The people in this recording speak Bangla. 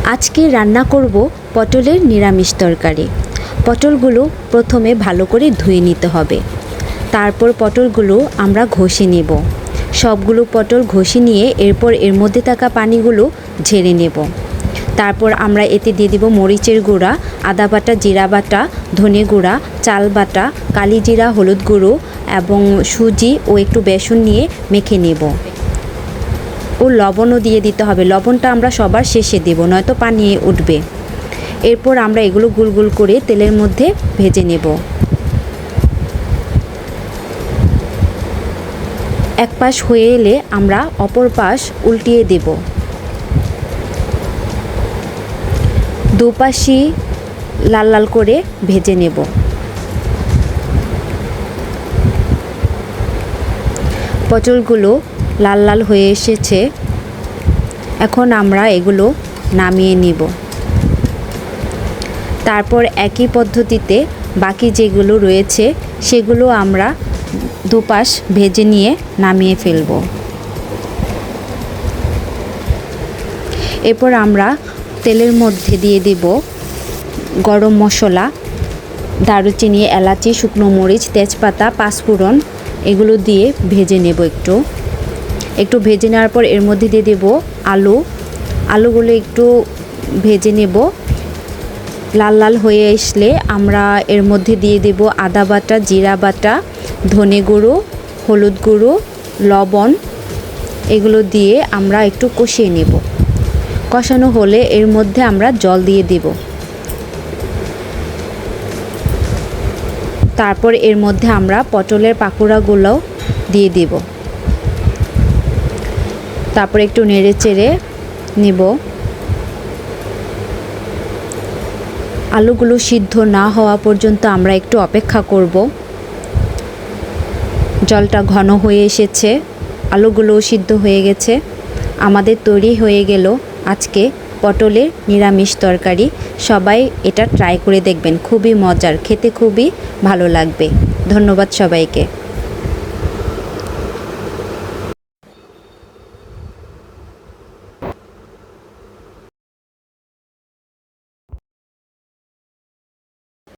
আজকে রান্না করব পটলের নিরামিষ তরকারি। পটলগুলো প্রথমে ভালো করে ধুয়ে নিতে হবে। তারপর পটলগুলো আমরা ঘষে নেব। সবগুলো পটল ঘষে নিয়ে এরপর এর মধ্যে থাকা পানিগুলো ঝেড়ে নেব। তারপর আমরা এতে দিয়ে দেব মরিচের গুঁড়া, আদা বাটা, জিরা বাটা, ধনে গুঁড়া, চাল বাটা, কালি জিরা, হলুদ গুঁড়ো এবং সুজি ও একটু বেসন নিয়ে মেখে নেব। ও লবণও দিয়ে দিতে হবে। লবণটা আমরা সবার শেষে দেব, নয়তো পানি উঠবে। এরপর আমরা এগুলো গুল গুল করে তেলের মধ্যে ভেজে নেব। এক পাশ হয়ে এলে আমরা অপর পাশ উল্টিয়ে দেব। দুপাশই লাল লাল করে ভেজে নেব। পটলগুলো লাল লাল হয়ে এসেছে। এখন আমরা এগুলো নামিয়ে নিব। তারপর একই পদ্ধতিতে বাকি যেগুলো রয়েছে সেগুলো আমরা দুপাশ ভেজে নিয়ে নামিয়ে ফেলব। এরপর আমরা তেলের মধ্যে দিয়ে দেব গরম মশলা, দারুচিনি, এলাচি, শুকনো মরিচ, তেজপাতা, পাঁচফোড়ন, এগুলো দিয়ে ভেজে নেব। একটু ভেজে নেওয়ার পর এর মধ্যে দিয়ে দেব আলুগুলো একটু ভেজে নেব। লাল লাল হয়ে আসলে আমরা এর মধ্যে দিয়ে দেব আদা বাটা, জিরা বাটা, ধনে গুঁড়ো, হলুদ গুঁড়ো, লবণ, এগুলো দিয়ে আমরা একটু কষিয়ে নেব। কষানো হলে এর মধ্যে আমরা জল দিয়ে দেব। তারপর এর মধ্যে আমরা পটলের পাকোড়াগুলো দিয়ে দেব। তারপর একটু নেড়ে চেড়ে নেব। আলুগুলো সিদ্ধ না হওয়া পর্যন্ত আমরা একটু অপেক্ষা করব। জলটা ঘন হয়ে এসেছে, আলুগুলোও সিদ্ধ হয়ে গেছে। আমাদের তৈরি হয়ে গেল আজকে পটলের নিরামিষ তরকারি। সবাই এটা ট্রাই করে দেখবেন, খুবই মজার, খেতে খুবই ভালো লাগবে। ধন্যবাদ সবাইকে।